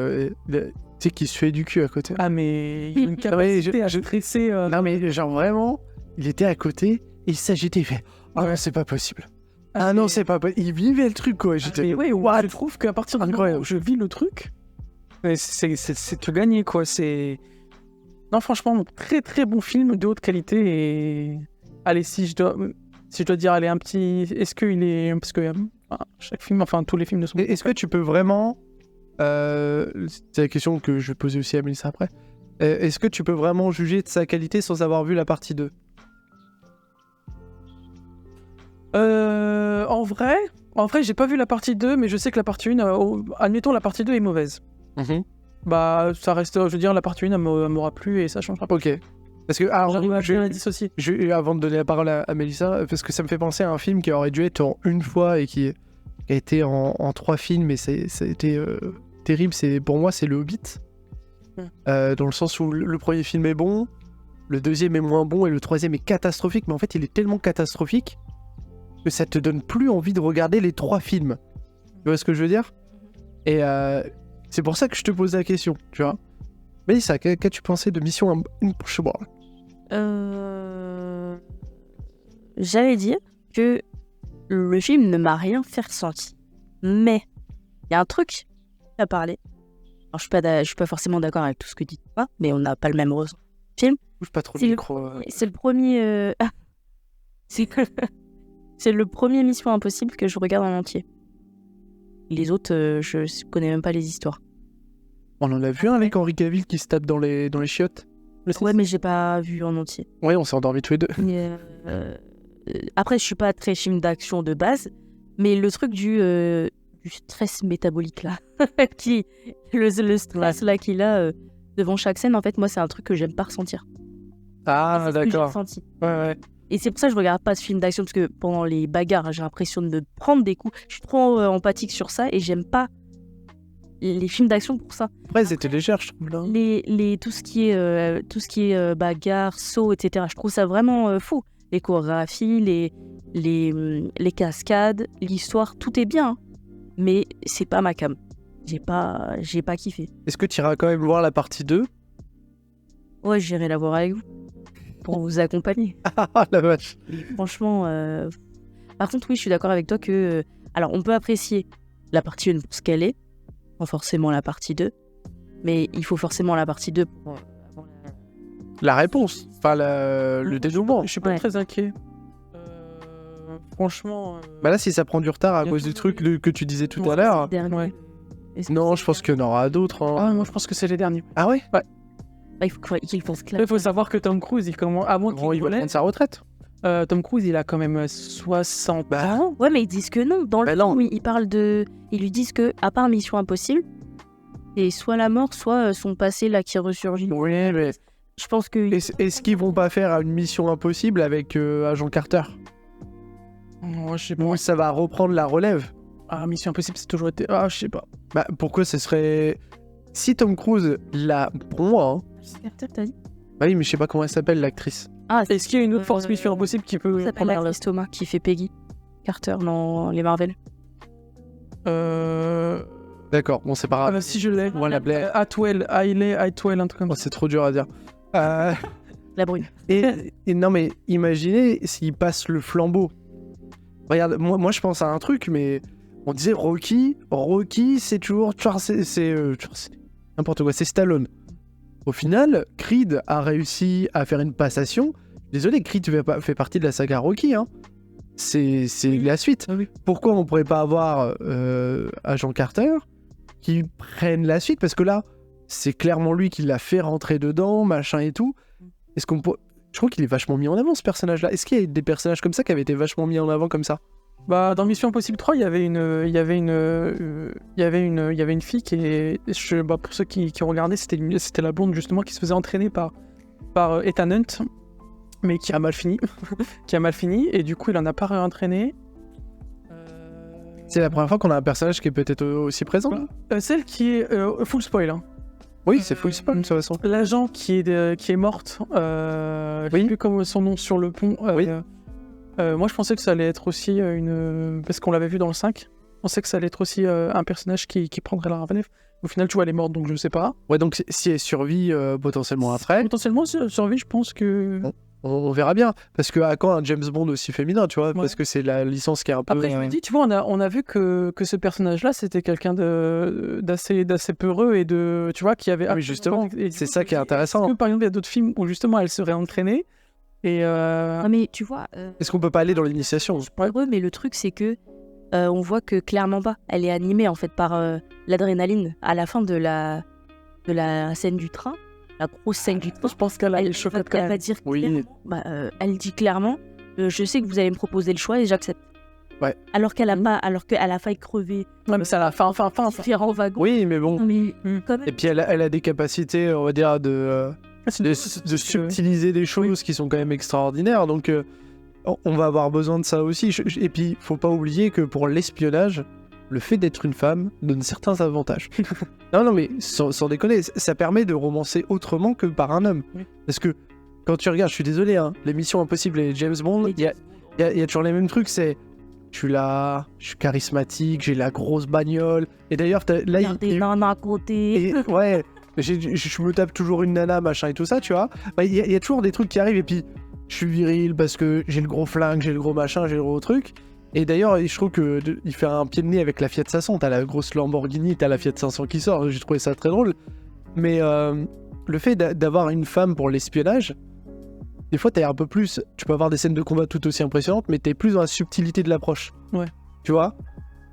tu sais, qui se fait du cul à côté. Ah, mais il y a une capacité à stresser. Non, mais genre vraiment, il était à côté et il s'agitait. Il fait ah ouais, c'est pas possible. Ah non, c'est pas possible. Il vivait le truc, quoi. J'étais Mais ouais, what? je trouve qu'à partir du moment où je vis le truc, c'est tout gagné, quoi. Non, franchement, très très bon film de haute qualité. Et allez, si je dois dire, allez, un petit. Est-ce qu'il est. Parce que chaque film, enfin, tous les films ne sont pas. Est-ce que tu peux vraiment. C'est la question que je vais poser aussi à Mélissa après. Est-ce que tu peux vraiment juger de sa qualité sans avoir vu la partie 2? En vrai, j'ai pas vu la partie 2, mais je sais que la partie 1, admettons, la partie 2 est mauvaise. Bah, ça reste, je veux dire, la partie 1, elle m'aura plu et ça changera pas. Ok. Parce que, alors, J'arrive à bien la dissocier. avant de donner la parole à Mélissa, parce que ça me fait penser à un film qui aurait dû être en une fois et qui a été en 3 films, et ça a été terrible. Pour moi, c'est Le Hobbit. Dans le sens où le premier film est bon, le deuxième est moins bon et le troisième est catastrophique, mais en fait, il est tellement catastrophique que ça te donne plus envie de regarder les 3 films. Tu vois ce que je veux dire? Et c'est pour ça que je te pose la question, tu vois. Mélissa, qu'as-tu pensé de Mission Impossible? J'allais dire que le film ne m'a rien fait ressentir. Mais il y a un truc à parler. Alors, je suis pas forcément d'accord avec tout ce que dit toi, mais on n'a pas le même ressenti. Bouge pas trop le micro. C'est le premier. C'est le premier Mission Impossible que je regarde en entier. Les autres, je connais même pas les histoires. On en a vu un avec Henry Cavill qui se tape dans les chiottes. Ouais, mais j'ai pas vu en entier. Ouais, on s'est endormis tous les deux. Après, je suis pas très film d'action de base, mais le truc du stress métabolique là, le stress là qu'il a devant chaque scène, en fait, moi, c'est un truc que j'aime pas ressentir. Ah, c'est ce que j'ai d'accord. ressenti. Ouais. Et c'est pour ça que je regarde pas ce film d'action, parce que pendant les bagarres, j'ai l'impression de me prendre des coups. Je suis trop empathique sur ça et j'aime pas les films d'action pour ça. Après, c'était légère, je trouve, là. Tout ce qui est bagarre, saut, etc. Je trouve ça vraiment fou. Les chorégraphies, les cascades, l'histoire, tout est bien. Mais c'est pas ma cam. J'ai pas kiffé. Est-ce que tu iras quand même voir la partie 2? Ouais, j'irai la voir avec vous. Pour vous accompagner. Ah, la vache. Franchement, par contre, oui, je suis d'accord avec toi que... alors, on peut apprécier la partie 1 pour ce qu'elle est, pas forcément la partie 2, mais il faut forcément la partie 2 pour... La réponse, enfin le dénouement. Je suis pas très inquiet. Franchement... Bah là, si ça prend du retard à cause du truc que tu disais tout à l'heure... Ouais. Non, je pense qu'il y en aura d'autres. Hein. Ah, moi, je pense que c'est les derniers. Ah ouais? Ouais. Bah, il faut se claquer. Il faut savoir que Tom Cruise, il commence... à moins qu'il il va prendre sa retraite. Tom Cruise, il a quand même 60 ans. Ouais, mais ils disent que non. Dans le film, ils parlent de... Ils lui disent que, à part Mission Impossible, c'est soit la mort, soit son passé là qui ressurgit. Oui, mais... Je pense que... Est-ce qu'ils vont pas faire une Mission Impossible avec Agent Carter? Moi, je sais pas. Ou ça va reprendre la relève? Ah, Mission Impossible, c'est toujours été... Ah, je sais pas. Bah, pourquoi ce serait... Si Tom Cruise l'a... Pour moi, hein... Carter, t'as dit? Bah oui, mais je sais pas comment elle s'appelle, l'actrice. Ah, est-ce qu'il y a une autre force Mission Impossible qui peut... Ça s'appelle l'actrice Thomas, qui fait Peggy Carter dans les Marvel. D'accord, bon, c'est pas grave. Si je l'ai. Voilà, Atwell, Atwell, un truc comme ça. c'est trop dur à dire. La brune. Et non, mais imaginez s'il passe le flambeau. Regarde, moi je pense à un truc, mais on disait Rocky, c'est toujours... C'est n'importe quoi, c'est Stallone. Au final, Creed a réussi à faire une passation. Désolé, Creed fait partie de la saga Rocky, hein. C'est la suite. Ah oui. Pourquoi on pourrait pas avoir Agent Carter qui prenne la suite? Parce que là, c'est clairement lui qui l'a fait rentrer dedans, machin et tout. Est-ce qu'on peut... Je crois qu'il est vachement mis en avant, ce personnage-là. Est-ce qu'il y a des personnages comme ça qui avaient été vachement mis en avant comme ça? Bah, dans Mission Impossible 3, il y avait une fille qui est... pour ceux qui ont regardé, c'était la blonde justement qui se faisait entraîner par Ethan Hunt, mais qui a mal fini. Et du coup, il en a pas réentraîné. C'est la première fois qu'on a un personnage qui est peut-être aussi présent. Celle qui est... full spoil, hein. Oui, c'est full spoil de toute façon. L'agent qui est morte, je sais plus comment son nom sur le pont. Oui. Moi, je pensais que ça allait être aussi une... Parce qu'on l'avait vu dans le 5. On sait que ça allait être aussi un personnage qui prendrait la relève. Au final, tu vois, elle est morte, donc je sais pas. Ouais, donc si elle survit potentiellement après, Potentiellement, survie, je pense que... on verra bien. Parce que à quand un James Bond aussi féminin, tu vois, parce que c'est la licence qui est un peu... Après, je me dis, tu vois, on a vu que ce personnage-là, c'était quelqu'un d'assez peureux et de... Tu vois, qui avait... Oui, justement, c'est ça qui est intéressant. Est-ce que, par exemple, il y a d'autres films où, justement, elle serait entraînée et... Non, mais tu vois... Est-ce qu'on peut pas aller dans l'initiation? Heureux, mais le truc, c'est que on voit que clairement pas. Elle est animée, en fait, par l'adrénaline. À la fin de la scène du train, la grosse scène du train, Je pense qu'elle a les cheveux quand elle même. va dire Oui. clairement, elle dit clairement, je sais que vous allez me proposer le choix et j'accepte. Ouais. Alors qu'elle a failli crever Ouais, mais c'est à la fin. différents wagons. Oui, mais bon. Non, mais quand même. Et puis elle a des capacités, on va dire, de subtiliser des choses qui sont quand même extraordinaires. Donc on va avoir besoin de ça aussi. Et puis faut pas oublier que pour l'espionnage, le fait d'être une femme donne certains avantages. non, mais sans déconner, ça permet de romancer autrement que par un homme. Oui. Parce que quand tu regardes, je suis désolé, hein, les Missions Impossibles et les James Bond, il y a toujours les mêmes trucs, c'est... Je suis charismatique, j'ai la grosse bagnole. Et d'ailleurs, là, Regardez Nana à côté. ouais, je me tape toujours une nana, machin et tout ça, tu vois. Bah, il y a toujours des trucs qui arrivent, et puis je suis viril parce que j'ai le gros flingue, j'ai le gros machin, j'ai le gros truc. Et d'ailleurs, je trouve il fait un pied de nez avec la Fiat 500. T'as la grosse Lamborghini, t'as la Fiat 500 qui sort. J'ai trouvé ça très drôle. Mais le fait d'avoir une femme pour l'espionnage, des fois, t'es un peu plus... Tu peux avoir des scènes de combat tout aussi impressionnantes, mais t'es plus dans la subtilité de l'approche. Ouais. Tu vois?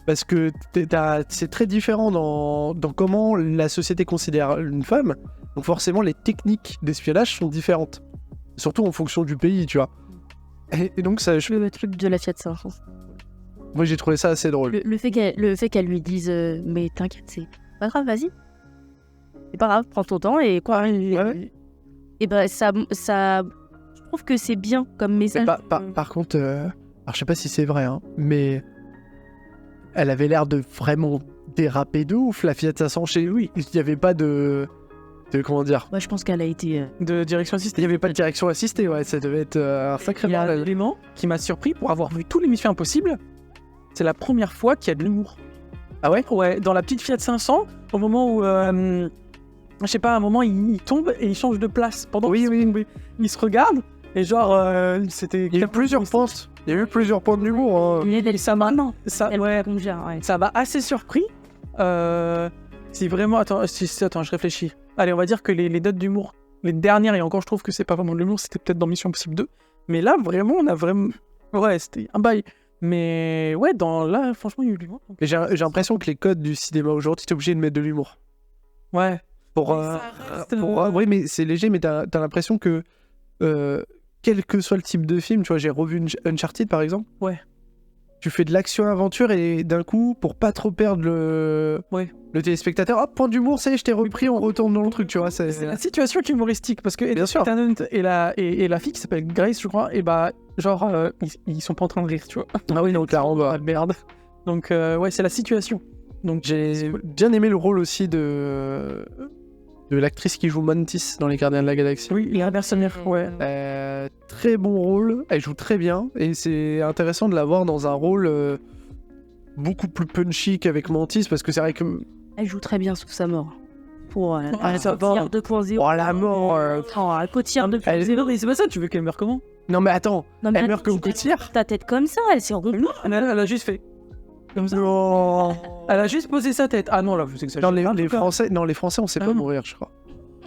Parce que c'est très différent dans comment la société considère une femme. Donc forcément, les techniques d'espionnage sont différentes. Surtout en fonction du pays, tu vois. Et donc, ça, Le truc de la Fiat 500. moi, j'ai trouvé ça assez drôle. Le fait qu'elle lui dise mais t'inquiète, c'est pas grave, vas-y. C'est pas grave, prends ton temps et quoi. Ouais. Et ben ça, je trouve que c'est bien comme message. Par contre, alors je sais pas si c'est vrai, hein, mais elle avait l'air de vraiment déraper de ouf, la Fiat 500 chez lui. Il n'y avait pas de comment dire, Moi, je pense qu'elle a été. De direction il assistée. n'y avait pas de direction assistée, ouais, ça devait être un sacré Il y a un bordel. élément qui m'a surpris pour avoir vu tous les Missions Impossibles. C'est la première fois qu'il y a de l'humour. Ah ouais? Ouais, dans la petite Fiat 500, au moment où, je sais pas, à un moment, il tombe et il change de place. Pendant Oui, oui. il se regarde et genre, c'était... Il y a eu plusieurs points. Il y a eu plusieurs points d'humour. Hein. Et ça m'a... Ça, Elle ouais, ouais. ça m'a assez surpris. Si vraiment... Attends, je réfléchis. Allez, on va dire que les notes d'humour, les dernières, et encore je trouve que c'est pas vraiment de l'humour, c'était peut-être dans Mission Impossible 2. Mais là, vraiment, on a vraiment... Ouais, c'était un bail. Mais ouais, là, franchement, il y a eu de l'humour. Donc... Mais j'ai l'impression que les codes du cinéma aujourd'hui, t'es obligé de mettre de l'humour. Ouais. Oui, mais c'est léger, mais t'as l'impression que quel que soit le type de film, tu vois, j'ai revu Uncharted par exemple. Ouais. Tu fais de l'action-aventure et d'un coup, pour pas trop perdre le téléspectateur, hop, point d'humour, ça y est, je t'ai repris, on retourne dans le truc, tu vois. C'est la situation qui est humoristique parce que Bien sûr. Ethan Hunt et la fille qui s'appelle Grace, je crois, et bah, genre, ils sont pas en train de rire, tu vois. Ah oui, donc clairement, bah, Merde. Donc, ouais, c'est la situation. Donc, j'ai bien aimé le rôle aussi de l'actrice qui joue Mantis dans Les Gardiens de la Galaxie. oui, la mercenaire, ouais. Très bon rôle, elle joue très bien, et c'est intéressant de la voir dans un rôle beaucoup plus punchy qu'avec Mantis, parce que c'est vrai que... Elle joue très bien sous sa mort. Pour ça va. Cotillard 2.0. Oh la mort Cotillard 2.0. Mais c'est pas ça, tu veux qu'elle meure comment? Non mais attends, Non, mais elle attends, meurt comme tu Cotillard. ta tête comme ça, elle s'est rondie. Elle a juste fait. Comme ça. Non, Elle a juste posé sa tête. Ah non, là, vous exagérez. les Français, on sait pas Ah. mourir, je crois.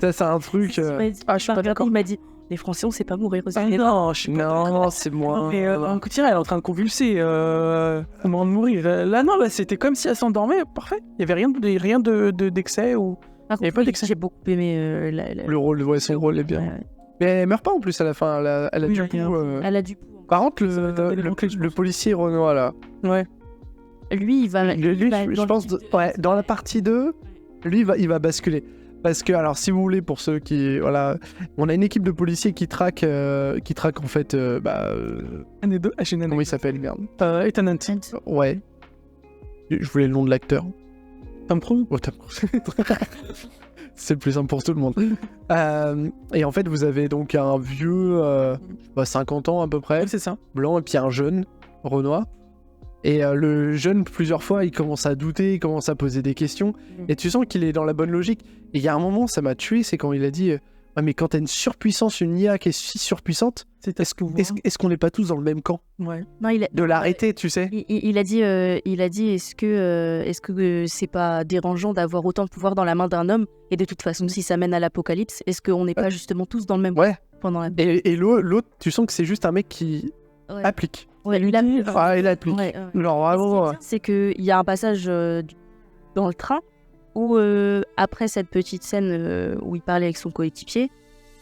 Ça, c'est un truc... je suis pas d'accord. Il m'a dit les Français, on sait pas mourir aussi. Non, je suis pas d'accord. Non, c'est moi. Mais Cotillard, elle est en train de convulser au moment de mourir. Là, non, là, c'était comme si elle s'endormait. Parfait. Il y avait rien d'excès ou... Par Il y avait contre, pas oui, d'excès. j'ai beaucoup aimé Le rôle, ouais, son rôle est bien. Ouais. Mais elle meurt pas en plus à la fin, elle a Oui, du rien. coup... Elle a du coup. Par contre, Ça va donner l'élément clé, je le pense. policier Renoir, là, Ouais. Lui, il va. lui, il va je dans pense, dans la partie 2, lui, il va basculer. Parce que, alors, si vous voulez, pour ceux qui... Voilà, on a une équipe de policiers qui traque en fait... comment il s'appelle, merde. Ethan Hunt. Ouais. Je voulais le nom de l'acteur. Tom Cruise. Oh, Tom Cruise. C'est le plus simple pour tout le monde. Et en fait, vous avez donc un vieux, 50 ans à peu près, Ouais, c'est ça. blanc, et puis un jeune, Renoir. Et le jeune, plusieurs fois, il commence à douter, il commence à poser des questions. Et tu sens qu'il est dans la bonne logique. Et il y a un moment, ça m'a tué, c'est quand il a dit ouais, mais quand t'as une surpuissance, une IA qui est si surpuissante, est-ce qu'on n'est pas tous dans le même camp? Ouais. Non, De l'arrêter, tu sais. Il a dit, est-ce que c'est pas dérangeant d'avoir autant de pouvoir dans la main d'un homme? Et de toute façon, si ça mène à l'apocalypse, est-ce qu'on n'est pas justement tous dans le même Ouais. pendant la... Et l'autre, tu sens que c'est juste un mec qui applique. Ouais, lui, il applique. Ah, il applique. Ouais. Genre vraiment. C'est qu'il y a un passage dans le train où, après cette petite scène où il parlait avec son coéquipier,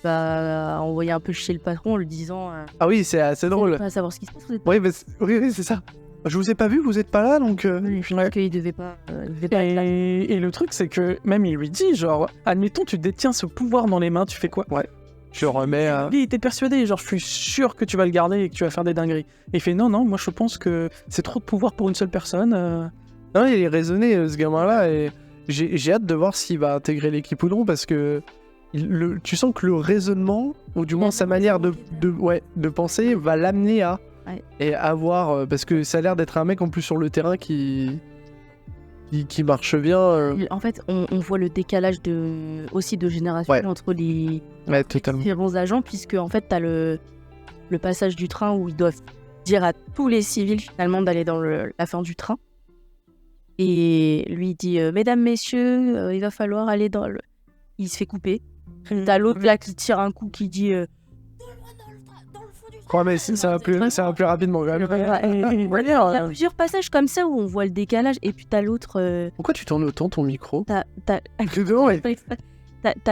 bah, envoyer un peu chez le patron en lui disant Ah oui, c'est assez drôle. pas savoir ce qui se passe. Oui, c'est ça. Je vous ai pas vu, vous êtes pas là, donc. Je pense qu'il devait pas être là. Et le truc, c'est que même il lui dit, genre, admettons, tu détiens ce pouvoir dans les mains, tu fais quoi? Ouais. Je remets. Lui, il était persuadé, genre, je suis sûr que tu vas le garder et que tu vas faire des dingueries. Et il fait, non, moi je pense que c'est trop de pouvoir pour une seule personne. Non, il est raisonné, ce gamin-là, et j'ai hâte de voir s'il va intégrer l'équipe ou non, parce que tu sens que le raisonnement, ou du moins sa manière de penser, va l'amener à. Ouais. Et avoir. Parce que ça a l'air d'être un mec en plus sur le terrain qui marche bien. En fait, on voit le décalage aussi de génération entre les différents agents, puisque en fait, t'as le passage du train où ils doivent dire à tous les civils finalement d'aller dans la fin du train. Et lui il dit mesdames, messieurs, il va falloir aller dans le... Il se fait couper. T'as l'autre là qui tire un coup qui dit Ouais, mais ça va plus rapidement quand même. Il y a plusieurs passages comme ça où on voit le décalage, et puis t'as l'autre. Pourquoi tu tournes autant ton micro? T'as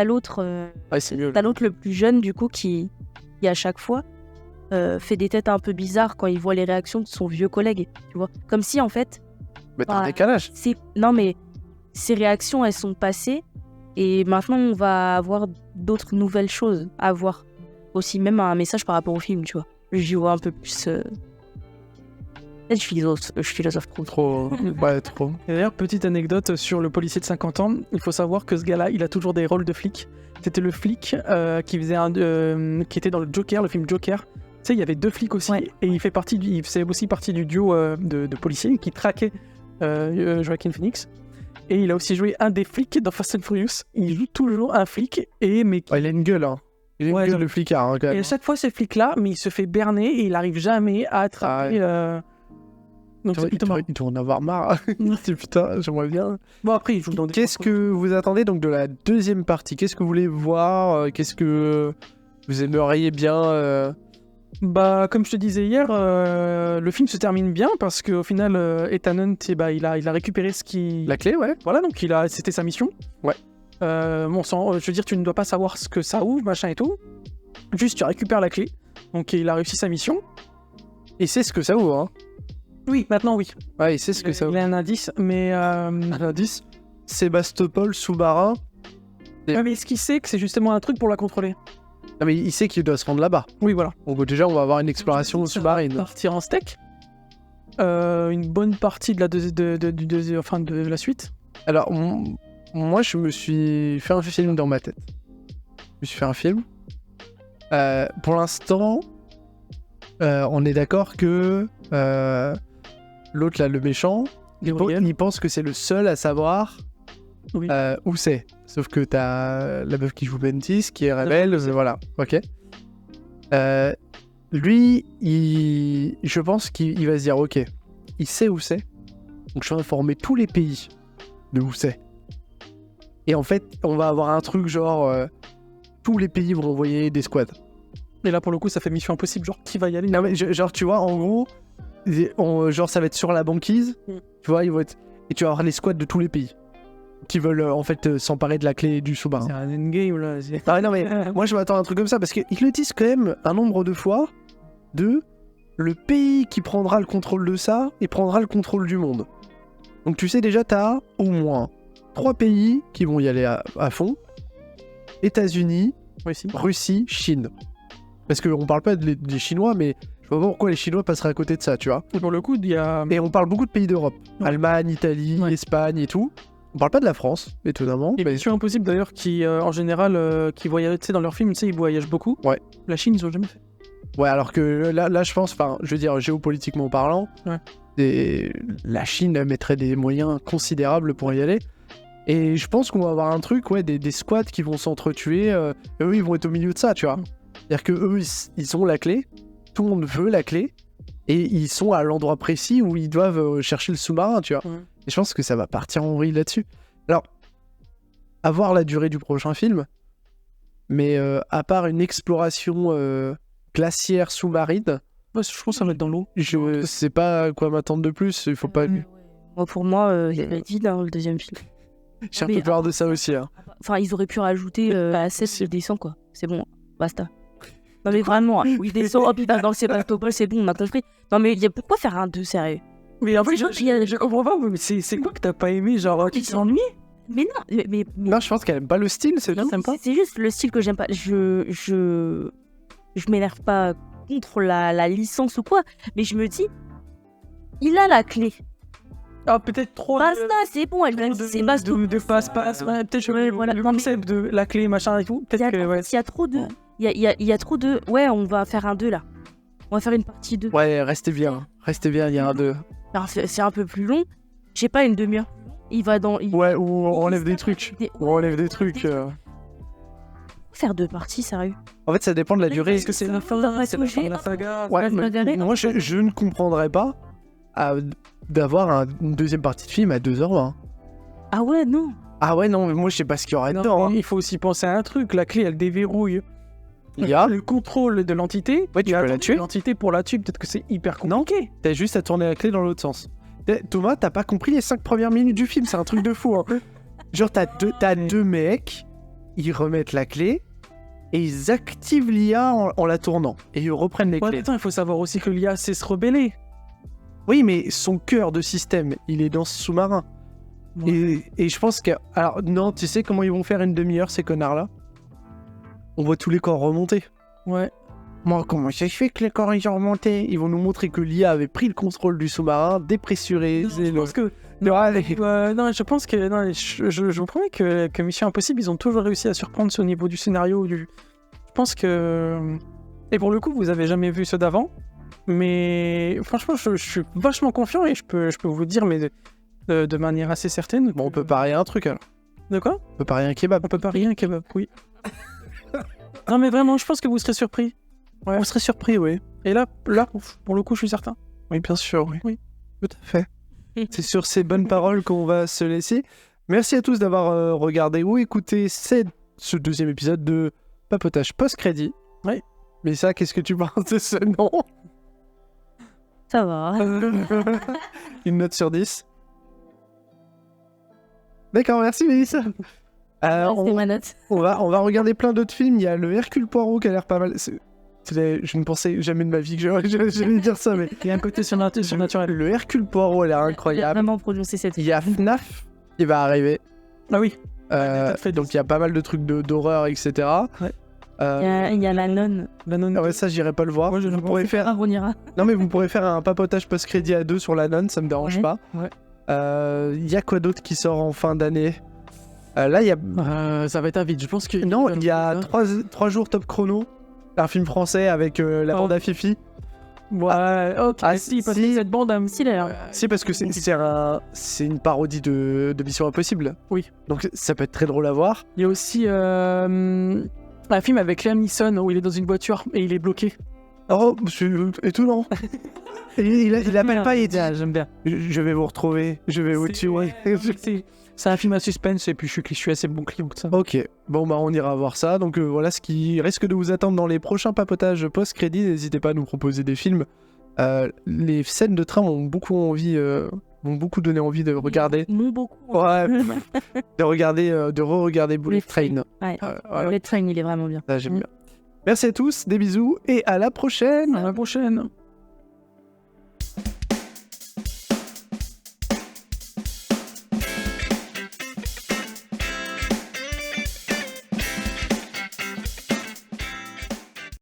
l'autre. Ouais, c'est mieux. T'as l'autre le plus jeune du coup qui à chaque fois fait des têtes un peu bizarres quand il voit les réactions de son vieux collègue. Tu vois, comme si en fait. Mais t'as un décalage. Non mais ces réactions elles sont passées et maintenant on va avoir d'autres nouvelles choses à voir. Aussi même un message par rapport au film, tu vois. J'y vois un peu plus... Je philosophe trop. Ouais, trop. Et d'ailleurs, petite anecdote sur le policier de 50 ans, il faut savoir que ce gars-là, il a toujours des rôles de flic. C'était le flic qui était dans le Joker, le film Joker. Tu sais, il y avait 2 flics aussi, et il faisait aussi partie du duo de policiers qui traquait Joaquin Phoenix. Et il a aussi joué un des flics dans Fast and Furious. Il joue toujours un flic, il a une gueule, hein. Il a une gueule, le flicard, hein, quand même. Et à chaque fois, ce flic-là, mais il se fait berner et il n'arrive jamais à attraper... Donc, il doit en avoir marre. Putain, j'aimerais bien. Bon, après, il joue dans des... Qu'est-ce que vous attendez donc de la deuxième partie? Qu'est-ce que vous voulez voir? Qu'est-ce que vous aimeriez bien Bah, comme je te disais hier, le film se termine bien parce qu'au final, Ethan Hunt, il a récupéré la clé, ouais. Voilà, donc c'était sa mission. Ouais. Je veux dire, tu ne dois pas savoir ce que ça ouvre, machin et tout. Juste, tu récupères la clé. Donc, il a réussi sa mission. Et c'est ce que ça ouvre, hein. Oui, maintenant, oui. Ouais, il sait ce que ça ouvre. Il a un indice, mais... Un indice Sébastopol, sous-marin. Ouais, mais est-ce qu'il sait que c'est justement un truc pour la contrôler? Non, mais il sait qu'il doit se rendre là-bas. Oui, voilà. Donc déjà, on va avoir une exploration sous-marine. Partir en steak. Une bonne partie de la suite. Alors, moi, je me suis fait un film dans ma tête. Je me suis fait un film. Pour l'instant, on est d'accord que l'autre, là, le méchant, il pense que c'est le seul à savoir où c'est. Sauf que t'as la meuf qui joue Bentis, qui est rebelle, voilà, ok. Lui, je pense qu'il va se dire, ok, il sait où c'est, donc je vais informer tous les pays de où c'est. Et en fait, on va avoir un truc genre, tous les pays vont envoyer des squads. Et là, pour le coup, ça fait mission impossible, genre, qui va y aller? Non, mais genre, tu vois, en gros, genre, ça va être sur la banquise, tu vois, et tu vas avoir les squads de tous les pays qui veulent en fait s'emparer de la clé du sous-marin. C'est un endgame là. Ah non mais moi je m'attends à un truc comme ça parce qu'ils le disent quand même un nombre de fois de le pays qui prendra le contrôle de ça et prendra le contrôle du monde. Donc tu sais déjà t'as au moins 3 pays qui vont y aller à fond. États-Unis, Russie, Chine. Parce qu'on parle pas des Chinois mais je vois pas pourquoi les Chinois passeraient à côté de ça, tu vois. Pour le coup, il y a... Et on parle beaucoup de pays d'Europe. Allemagne, Italie, Espagne et tout. On parle pas de la France, étonnamment. Et Mission Impossible d'ailleurs, qui en général, qui voyagent, tu sais, dans leurs films, tu sais, ils voyagent beaucoup. Ouais. La Chine, ils ont jamais fait. Ouais, alors que là je pense, enfin, je veux dire, géopolitiquement parlant, la Chine mettrait des moyens considérables pour y aller. Et je pense qu'on va avoir un truc, des squads qui vont s'entretuer. Eux, ils vont être au milieu de ça, tu vois. C'est-à-dire qu'eux, ils ont la clé. Tout le monde veut la clé. Et ils sont à l'endroit précis où ils doivent chercher le sous-marin, tu vois. Et je pense que ça va partir en vrille là-dessus. Alors, à voir la durée du prochain film. Mais à part une exploration glaciaire sous-marine... Ouais, je pense que ça va être dans l'eau. Je sais pas à quoi m'attendre de plus. Il faut pas... Pour moi, il va être vide, le deuxième film. J'ai un peu peur de ça aussi. Hein. Enfin, ils auraient pu rajouter à 7, il descend, quoi. C'est bon, basta. Non, mais vraiment, il descend, hop, il va dans le Sébastopol, c'est bon, on a compris. Non, mais pourquoi faire un 2, sérieux? Mais en fait, je comprends pas, mais c'est quoi que t'as pas aimé? Genre, tu t'es ennuyé? Mais non, mais... Non, je pense qu'elle aime pas le style, c'est tout. C'est juste le style que j'aime pas. Je m'énerve pas contre la licence ou quoi, mais je me dis, il a la clé. Ah, peut-être trop basta, c'est bon, elle gagne, c'est basta. De passe-passe, peut-être voilà, le concept de la clé, machin et tout. Peut-être que, s'il y a trop de... Il y a trop de... Ouais, on va faire un 2, là. On va faire une partie 2. Ouais, restez bien, il y a un 2. Alors, c'est un peu plus long. Je sais pas, une demi-heure. Il va dans... Ouais, ou on enlève des trucs. On enlève des trucs. Faire 2 parties, sérieux. En fait, ça dépend de la durée. Est-ce que c'est la fin? C'est la fin de la saga? Ouais, moi, je ne comprendrais pas d'avoir une deuxième partie de film à 2h20. Ah ouais, non. Ah ouais, non, mais moi, je sais pas ce qu'il y aurait dedans. Hein. Il faut aussi penser à un truc. La clé, elle déverrouille. Il y a le contrôle de l'entité. Ouais, tu peux la tuer. L'entité pour la tuer, peut-être que c'est hyper compliqué. Non, t'as juste à tourner la clé dans l'autre sens. Thomas, t'as pas compris les 5 premières minutes du film, c'est un truc de fou. Hein. Genre, t'as deux mecs, ils remettent la clé et ils activent l'IA en la tournant. Et ils reprennent les clés. Attends, il faut savoir aussi que l'IA sait se rebeller. Oui, mais son cœur de système, il est dans ce sous-marin. Ouais. Et je pense que... Alors, non, tu sais comment ils vont faire une demi-heure, ces connards-là? On voit tous les corps remonter. Ouais. Moi, comment ça se fait que les corps ils ont remonté? Ils vont nous montrer que l'IA avait pris le contrôle du sous-marin, dépressurisé. Je pense que... Non, je pense que... Non, je vous promets que Mission Impossible, ils ont toujours réussi à surprendre ce niveau du scénario. Je pense que... Et pour le coup, vous avez jamais vu ceux d'avant. Mais franchement, je suis vachement confiant et je peux vous dire, mais de manière assez certaine... Bon, on peut parier un truc, alors. De quoi? On peut parier un kebab. On peut parier un kebab, oui. Non, mais vraiment, je pense que vous serez surpris. Ouais. On serait surpris, oui. Et là, pour le coup, je suis certain. Oui, bien sûr, oui. Tout à fait. C'est sur ces bonnes paroles qu'on va se laisser. Merci à tous d'avoir regardé ou écouté ce deuxième épisode de Papotage Post-Crédit. Oui. Mais ça, qu'est-ce que tu penses de ce nom? Ça va. Une note sur 10. D'accord, merci Mélissa. C'était ma note. On va regarder plein d'autres films. Il y a le Hercule Poirot qui a l'air pas mal. Je ne pensais jamais de ma vie que j'allais dire ça, mais... Il y a un côté surnaturel. Le Hercule Poirot a l'air incroyable. J'ai vraiment prononcé cette... Il y a FNAF qui va arriver. Ah oui. Donc il y a pas mal de trucs d'horreur, etc. Ouais. Il y a la nonne. La nonne. Ah ouais, ça j'irai pas le voir. Moi, je pourrais faire... on ira. Non mais vous pourrez faire un papotage post-crédit à 2 sur la nonne, ça me dérange pas. Ouais. Il y a quoi d'autre qui sort en fin d'année? Là il y a... ça va être à vite, je pense que... Non, il y a 3 jours top chrono. Un film français avec la bande à Fifi. Ouais, ok. Si, parce que cette bande à... Si, parce que c'est une parodie de Mission Impossible. Oui. Donc ça peut être très drôle à voir. Il y a aussi un film avec Liam Neeson où il est dans une voiture et il est bloqué. Oh, c'est étonnant. il appelle pas, il dit... J'aime bien. Je vais vous retrouver, je vais vous tuer. C'est un film à suspense et puis je suis assez bon client que ça. Ok, bon bah on ira voir ça. Donc voilà ce qui risque de vous attendre dans les prochains papotages post-crédit. N'hésitez pas à nous proposer des films. Les scènes de train m'ont beaucoup donné envie de regarder. Ouais, de re-regarder Bullet Train. Ouais, Bullet Train il est vraiment bien. Ça j'aime bien. Merci à tous, des bisous et à la prochaine. À la prochaine.